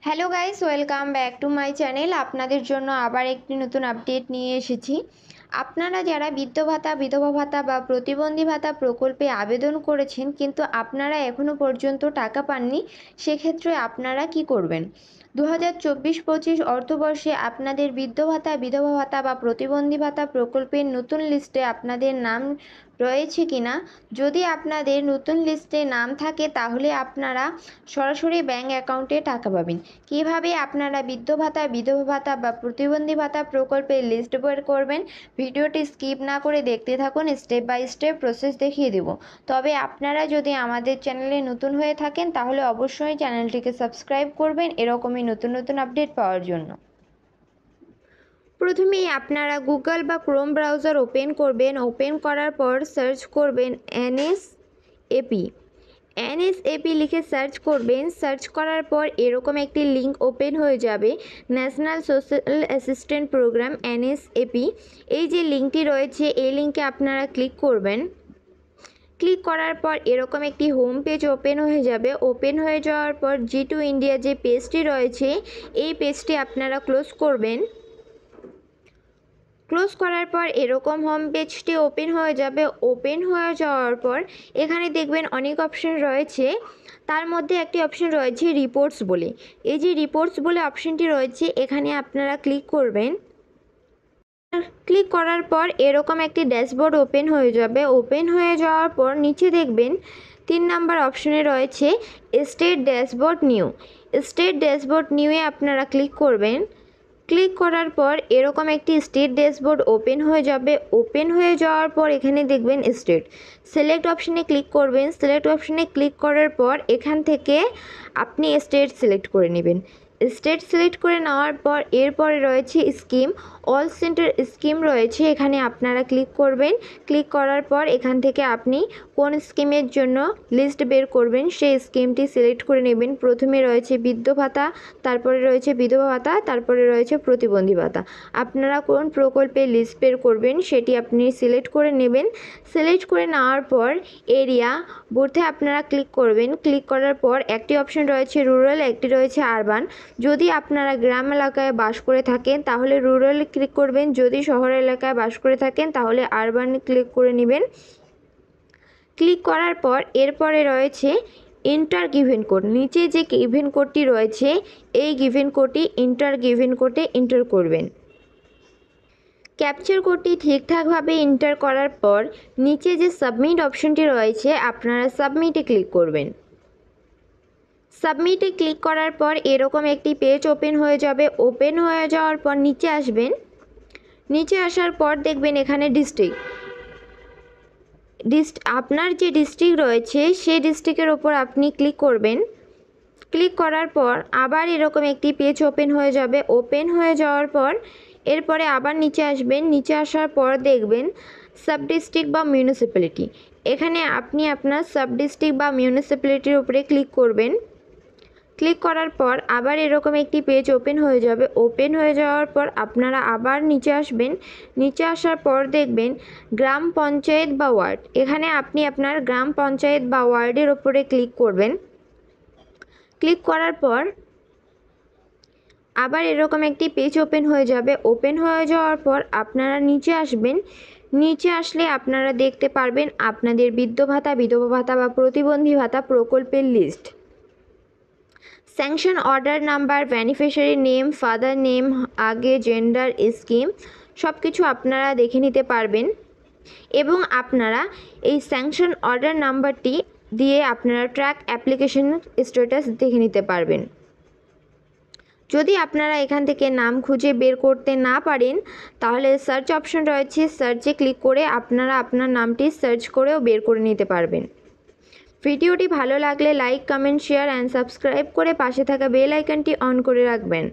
Hello guys, welcome back to my channel. আপনাদের জন্য আবার একটি নতুন আপডেট নিয়ে এসেছি। আপনারা যারা বৃদ্ধ ভাতা, বিধবা ভাতা বা প্রতিবন্ধী ভাতা প্রকল্পে আবেদন করেছেন কিন্তু আপনারা এখনও পর্যন্ত টাকা পাননি, সেক্ষেত্রে আপনারা কি করবেন? 2024-25 অর্থবর্ষে আপনাদের বৃদ্ধ ভাতা, বিধবা ভাতা বা প্রতিবন্ধী ভাতা প্রকল্পের নতুন লিস্টে আপনাদের নাম রয়েছে কিনা। যদি আপনাদের নতুন লিস্টে নাম থাকে তাহলে আপনারা সরাসরি ব্যাঙ্ক অ্যাকাউন্টে টাকা পাবেন। কিভাবে আপনারা বৃদ্ধ ভাতা, বিধবা ভাতা বা প্রতিবন্ধী ভাতা প্রকল্পের লিস্ট বের করবেন, ভিডিওটি স্কিপ না করে দেখতে থাকুন। স্টেপ বাই স্টেপ প্রসেস দেখিয়ে দেব। তবে আপনারা যদি আমাদের চ্যানেলে নতুন হয়ে থাকেন তাহলে অবশ্যই চ্যানেলটিকে সাবস্ক্রাইব করবেন এরকমই নতুন নতুন আপডেট পাওয়ার জন্য। প্রথমেই আপনারা গুগল বা ক্রোম ব্রাউজার ওপেন করবেন। ওপেন করার পর সার্চ করবেন এনএসএপি লিখে সার্চ করবেন। সার্চ করার পর এরকম একটি লিঙ্ক ওপেন হয়ে যাবে, national social assistant program NSAP. এই যে লিঙ্কটি রয়েছে এই লিঙ্কে আপনারা ক্লিক করবেন। ক্লিক করার পর এরকম একটি হোম পেজ ওপেন হয়ে যাবে। ওপেন হয়ে যাওয়ার পর G2 ইন্ডিয়া যে পেজটি রয়েছে এই পেজটি আপনারা ক্লোজ করবেন। ক্লোজ করার পর এরকম হোম পেজটি ওপেন হয়ে যাবে। ওপেন হয়ে যাওয়ার পর এখানে দেখবেন অনেক অপশন রয়েছে, তার মধ্যে একটি অপশন রয়েছে রিপোর্টস বলে। এই যে রিপোর্টস বলে অপশনটি রয়েছে এখানে আপনারা ক্লিক করবেন। ক্লিক করার পর এরকম একটি ড্যাশবোর্ড ওপেন হয়ে যাবে। ওপেন হয়ে যাওয়ার পর নিচে দেখবেন 3 নাম্বার অপশনে রয়েছে state dashboard new. State dashboard নিউয়ে আপনারা ক্লিক করবেন। ক্লিক করার পর এরকম একটি স্টেট ড্যাশবোর্ড ওপেন হয়ে যাবে। ওপেন হয়ে যাওয়ার পর এখানে দেখবেন স্টেট, সিলেক্ট অপশনে ক্লিক করবেন। সিলেক্ট অপশনে ক্লিক করার পর এখান থেকে আপনি স্টেট সিলেক্ট করে নেবেন। স্টেট সিলেক্ট করে নেওয়ার পর এরপরে রয়েছে স্কিম, অল সেন্টার স্কিম রয়েছে, এখানে আপনারা ক্লিক করবেন। ক্লিক করার পর এখান থেকে আপনি কোন স্কিমের জন্য লিস্ট বের করবেন সেই স্কিমটি সিলেক্ট করে নেবেন। প্রথমে রয়েছে বৃদ্ধ ভাতা, তারপরে রয়েছে বিধবা ভাতা, তারপরে রয়েছে প্রতিবন্ধী ভাতা। আপনারা কোন প্রকল্পের লিস্ট বের করবেন সেটি আপনি সিলেক্ট করে নেবেন। সিলেক্ট করে নেওয়ার পর এরিয়া বুথে আপনারা ক্লিক করবেন। ক্লিক করার পর একটি অপশন রয়েছে রুরাল, একটি রয়েছে আরবান। যদি আপনারা গ্রাম এলাকায় বাস করে থাকেন তাহলে রুরালে ক্লিক করবেন, যদি শহর এলাকায় বাস করে থাকেন তাহলে আরবানে ক্লিক করে নেবেন। ক্লিক করার পর এরপরে রয়েছে এন্টার গিভেন কোড। নিচে যে গিভেন কোডটি রয়েছে এই গিভেন কোডটি গিভেন কোডে এন্টার করবেন। ক্যাপচার কোডটি ঠিকঠাকভাবে এন্টার করার পর নিচে যে সাবমিট অপশনটি রয়েছে আপনারা সাবমিটে ক্লিক করবেন। সাবমিটে ক্লিক করার পর এরকম একটি পেজ ওপেন হয়ে যাবে। ওপেন হয়ে যাওয়ার পর নিচে আসবেন। নিচে আসার পর দেখবেন এখানে আপনার যে ডিস্ট্রিক্ট রয়েছে সেই ডিস্ট্রিক্টের ওপর আপনি ক্লিক করবেন। ক্লিক করার পর আবার এরকম একটি পেজ ওপেন হয়ে যাবে। ওপেন হয়ে যাওয়ার পর এরপরে আবার নিচে আসবেন। নিচে আসার পর দেখবেন সাব ডিস্ট্রিক্ট বা মিউনিসিপ্যালিটি, এখানে আপনি আপনার সাব ডিস্ট্রিক্ট বা মিউনিসিপ্যালিটির উপরে ক্লিক করবেন। ক্লিক করার পর আবার এরকম একটি পেজ ওপেন হয়ে যাবে। ওপেন হয়ে যাওয়ার পর আপনারা আবার নিচে আসবেন। নিচে আসার পর দেখবেন গ্রাম পঞ্চায়েত বা ওয়ার্ড, এখানে আপনি আপনার গ্রাম পঞ্চায়েত বা ওয়ার্ডের ওপরে ক্লিক করবেন। ক্লিক করার পর আবার এরকম একটি পেজ ওপেন হয়ে যাবে। ওপেন হয়ে যাওয়ার পর আপনারা নিচে আসবেন। নিচে আসলে আপনারা দেখতে পারবেন আপনাদের বৃদ্ধ ভাতা, বিধবা ভাতা বা প্রতিবন্ধী ভাতা প্রকল্পের list, sanction order number, beneficiary name, father name, আগে জেন্ডার, স্কিম সব কিছু আপনারা দেখে নিতে পারবেন। এবং আপনারা এই স্যাংশন অর্ডার নাম্বারটি দিয়ে আপনারা ট্র্যাক অ্যাপ্লিকেশন স্ট্যাটাস দেখে নিতে পারবেন। যদি আপনারা এখান থেকে নাম খুঁজে বের করতে না পারেন তাহলে সার্চ অপশন রয়েছে, সার্চে ক্লিক করে আপনারা আপনার নামটি সার্চ করেও বের করে নিতে পারবেন। ভিডিওটি ভালো লাগলে like, comment, share and subscribe করে পাশে থাকা বেল আইকনটি অন করে রাখবেন।